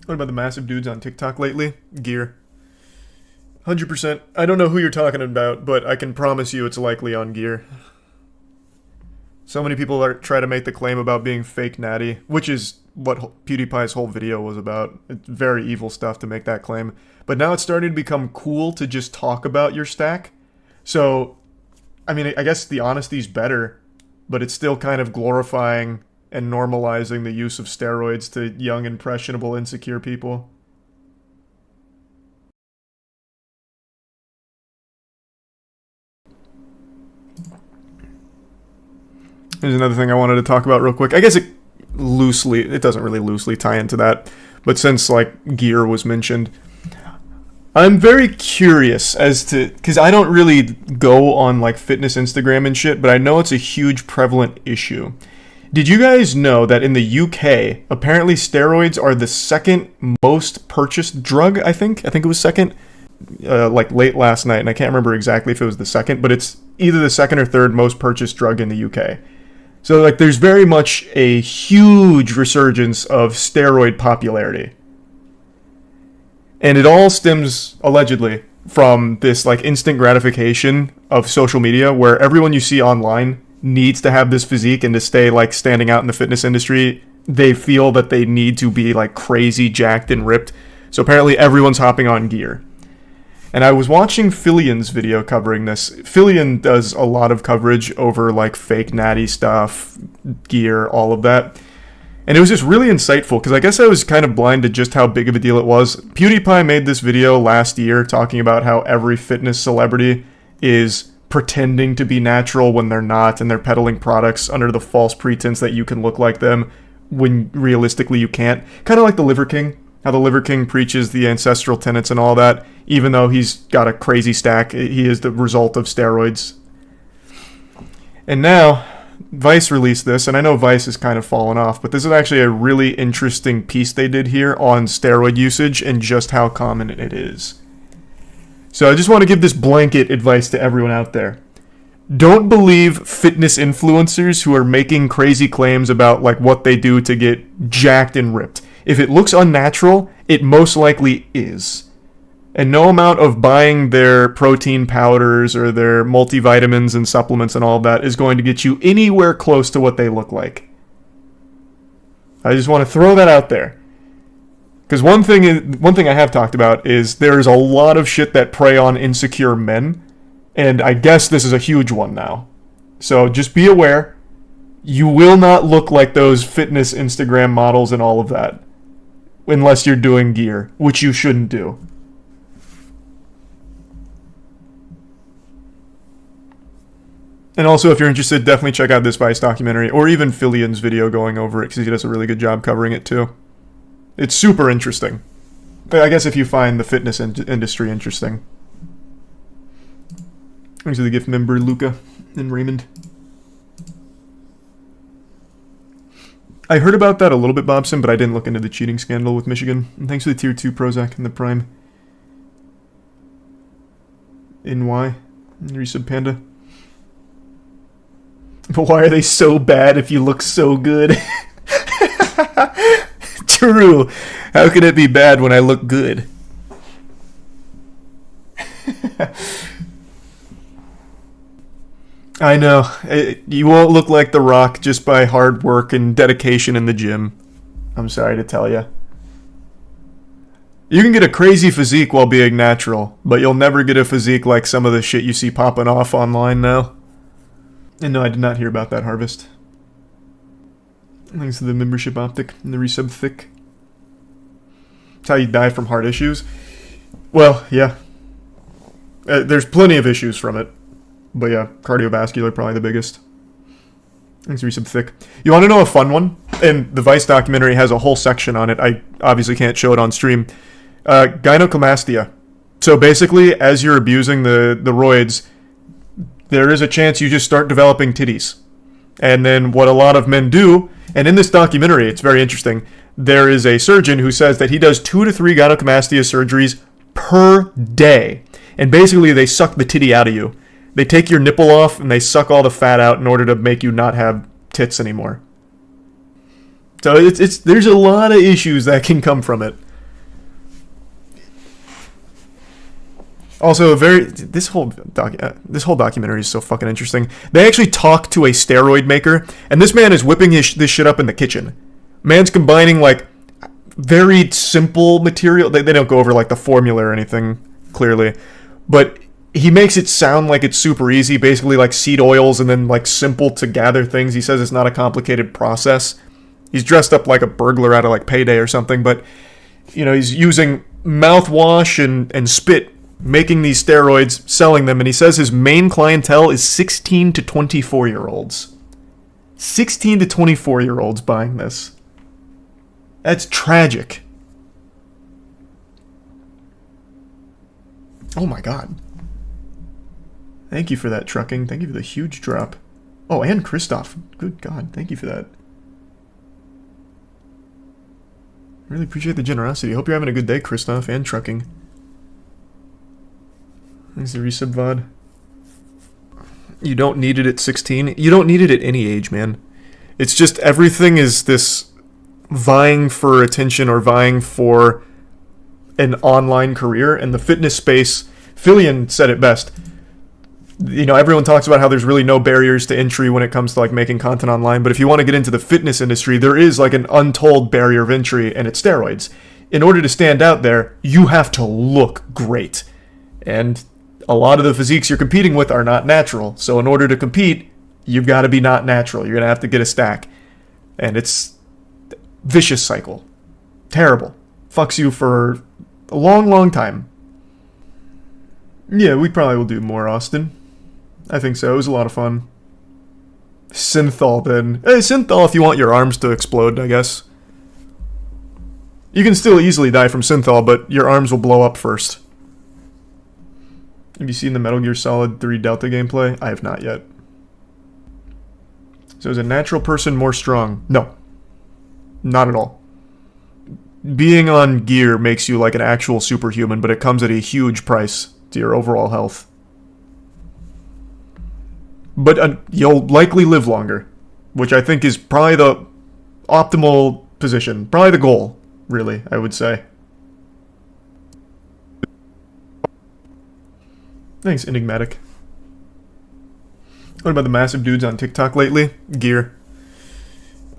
What about the massive dudes on TikTok lately? Gear. 100%. I don't know who you're talking about, but I can promise you it's likely on gear. So many people try to make the claim about being fake natty, which is what PewDiePie's whole video was about. It's very evil stuff to make that claim. But now it's starting to become cool to just talk about your stack. So, I mean, I guess the honesty's better, but it's still kind of glorifying and normalizing the use of steroids to young, impressionable, insecure people. There's another thing I wanted to talk about real quick. I guess it doesn't really loosely tie into that, but since, like, gear was mentioned, I'm very curious as to, because I don't really go on, like, fitness Instagram and shit, but I know it's a huge prevalent issue. Did you guys know that in the UK, apparently steroids are the second most purchased drug, I think? I think it was second, like, late last night, and I can't remember exactly if it was the second, but it's either the second or third most purchased drug in the UK. So, like, there's very much a huge resurgence of steroid popularity. And it all stems, allegedly, from this, like, instant gratification of social media where everyone you see online needs to have this physique, and to stay, like, standing out in the fitness industry, they feel that they need to be, like, crazy jacked and ripped. So apparently everyone's hopping on gear. And I was watching Fillion's video covering this. Fillion does a lot of coverage over, like, fake natty stuff, gear, all of that. And it was just really insightful, because I guess I was kind of blind to just how big of a deal it was. PewDiePie made this video last year talking about how every fitness celebrity is pretending to be natural when they're not, and they're peddling products under the false pretense that you can look like them when realistically you can't. Kind of like the Liver King. How the Liver King preaches the ancestral tenets and all that, even though he's got a crazy stack, he is the result of steroids. And now, Vice released this, and I know Vice has kind of fallen off, but this is actually a really interesting piece they did here on steroid usage and just how common it is. So I just want to give this blanket advice to everyone out there. Don't believe fitness influencers who are making crazy claims about, like, what they do to get jacked and ripped. If it looks unnatural, it most likely is. And no amount of buying their protein powders or their multivitamins and supplements and all of that is going to get you anywhere close to what they look like. I just want to throw that out there. Because one thing I have talked about is there's a lot of shit that prey on insecure men, and I guess this is a huge one now. So just be aware, you will not look like those fitness Instagram models and all of that. Unless you're doing gear, which you shouldn't do. And also, if you're interested, definitely check out this Vice documentary, or even Fillion's video going over it, because he does a really good job covering it too. It's super interesting. I guess if you find the fitness industry interesting. Thanks to the gift member, Luca and Raymond. I heard about that a little bit, Bobson, but I didn't look into the cheating scandal with Michigan. And thanks for the tier 2 Prozac and the Prime. NY. Resub Panda. But why are they so bad if you look so good? True. How can it be bad when I look good? I know. You won't look like The Rock just by hard work and dedication in the gym. I'm sorry to tell you. You can get a crazy physique while being natural, but you'll never get a physique like some of the shit you see popping off online now. And no, I did not hear about that, Harvest. Thanks to the membership optic and the resub thick. That's how you die from heart issues. Well, yeah. There's plenty of issues from it. But yeah, cardiovascular probably the biggest. Thanks for resub thick. You want to know a fun one? And the Vice documentary has a whole section on it. I obviously can't show it on stream. Gynecomastia. So basically, as you're abusing the roids, there is a chance you just start developing titties. And then what a lot of men do, and in this documentary, it's very interesting, there is a surgeon who says that he does 2 to 3 gynecomastia surgeries per day. And basically, they suck the titty out of you. They take your nipple off and they suck all the fat out in order to make you not have tits anymore. So there's a lot of issues that can come from it. Also, this whole documentary is so fucking interesting. They actually talk to a steroid maker, and this man is whipping this shit up in the kitchen. Man's combining like very simple material. They don't go over like the formula or anything clearly, but he makes it sound like it's super easy. Basically, like seed oils and then like simple to gather things. He says it's not a complicated process. He's dressed up like a burglar out of like Payday or something, but you know, he's using mouthwash and spit, making these steroids, selling them, and he says his main clientele is 16 to 24-year-olds. 16 to 24-year-olds buying this. That's tragic. Oh my god. Thank you for that, Trucking. Thank you for the huge drop. Oh, and Christoph. Good god, thank you for that. Really appreciate the generosity. Hope you're having a good day, Christoph, and Trucking. Thanks for the resub, VOD. You don't need it at 16. You don't need it at any age, man. It's just everything is this vying for attention or vying for an online career. And the fitness space, Fillion said it best. You know, everyone talks about how there's really no barriers to entry when it comes to like making content online. But if you want to get into the fitness industry, there is like an untold barrier of entry, and it's steroids. In order to stand out there, you have to look great. And a lot of the physiques you're competing with are not natural. So in order to compete, you've got to be not natural. You're going to have to get a stack. And it's a vicious cycle. Terrible. Fucks you for a long, long time. Yeah, we probably will do more, Austin. I think so. It was a lot of fun. Synthol, then. Hey, Synthol if you want your arms to explode, I guess. You can still easily die from Synthol, but your arms will blow up first. Have you seen the Metal Gear Solid 3 Delta gameplay? I have not yet. So is a natural person more strong? No. Not at all. Being on gear makes you like an actual superhuman, but it comes at a huge price to your overall health. But you'll likely live longer, which I think is probably the optimal position. Probably the goal, really, I would say. Thanks, Enigmatic. What about the massive dudes on TikTok lately? Gear.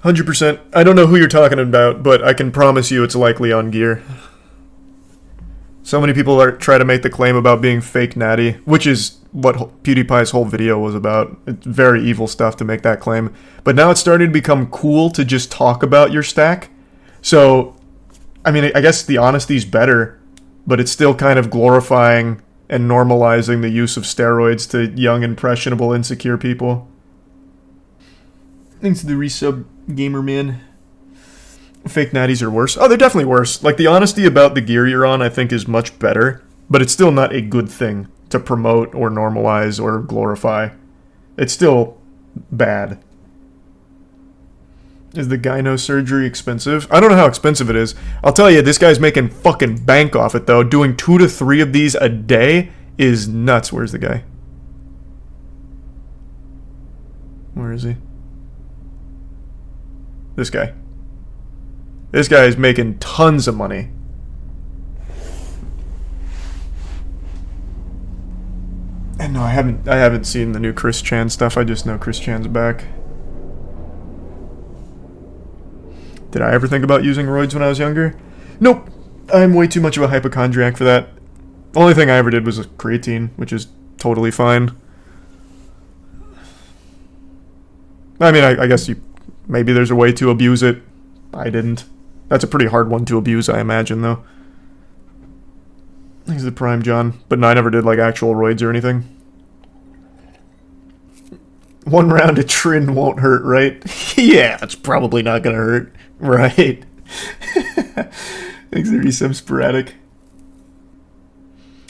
100%. I don't know who you're talking about, but I can promise you it's likely on gear. So many people try to make the claim about being fake natty, which is what PewDiePie's whole video was about. It's very evil stuff to make that claim. But now it's starting to become cool to just talk about your stack. So, I mean, I guess the honesty's better, but it's still kind of glorifying and normalizing the use of steroids to young, impressionable, insecure people. Thanks to the resub, Gamer Man. Fake natties are worse. Oh, they're definitely worse. Like, the honesty about the gear you're on, I think, is much better. But it's still not a good thing to promote or normalize or glorify. It's still bad. Is the gyno surgery expensive? I don't know how expensive it is. I'll tell you, this guy's making fucking bank off it, though. Doing 2 to 3 of these a day is nuts. Where's the guy? Where is he? This guy. This guy is making tons of money. And no, I haven't seen the new Chris Chan stuff. I just know Chris Chan's back. Did I ever think about using roids when I was younger? Nope. I'm way too much of a hypochondriac for that. The only thing I ever did was a creatine, which is totally fine. I mean, I guess maybe there's a way to abuse it. I didn't. That's a pretty hard one to abuse, I imagine, though. Thanks to the Prime, John. But no, I never did, like, actual roids or anything. 1 round of Trin won't hurt, right? Yeah, it's probably not gonna hurt. Right. Thanks to resub Sporadic.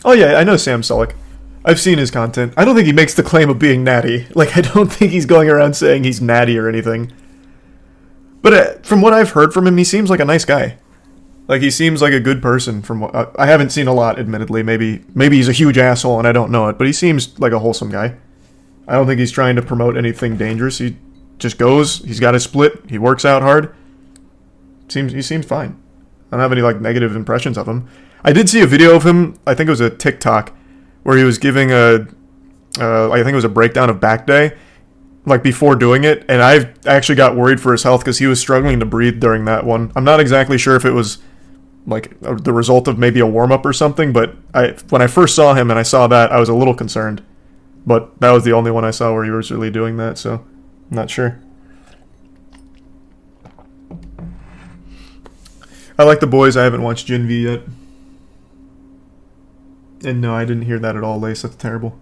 Oh yeah, I know Sam Sulek. I've seen his content. I don't think he makes the claim of being natty. Like, I don't think he's going around saying he's natty or anything. But from what I've heard from him, he seems like a nice guy. Like, he seems like a good person. From what I haven't seen a lot, admittedly. Maybe he's a huge asshole and I don't know it. But he seems like a wholesome guy. I don't think he's trying to promote anything dangerous. He just goes. He's got his split. He works out hard. He seems fine. I don't have any like negative impressions of him. I did see a video of him. I think it was a TikTok where he was giving I think it was a breakdown of back day, like before doing it, and I actually got worried for his health because he was struggling to breathe during that one. I'm not exactly sure if it was like the result of maybe a warm-up or something, but when I first saw him and I saw that, I was a little concerned. But that was the only one I saw where he was really doing that, so I'm not sure. I like the boys. I haven't watched Gen V yet. And no, I didn't hear that at all, Lace. That's terrible.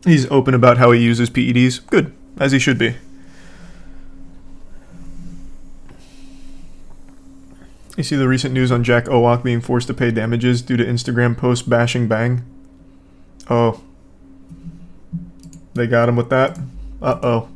He's open about how he uses PEDs. Good, as he should be. You see the recent news on Jack Owak being forced to pay damages due to Instagram post bashing Bang? Oh. They got him with that? Uh-oh.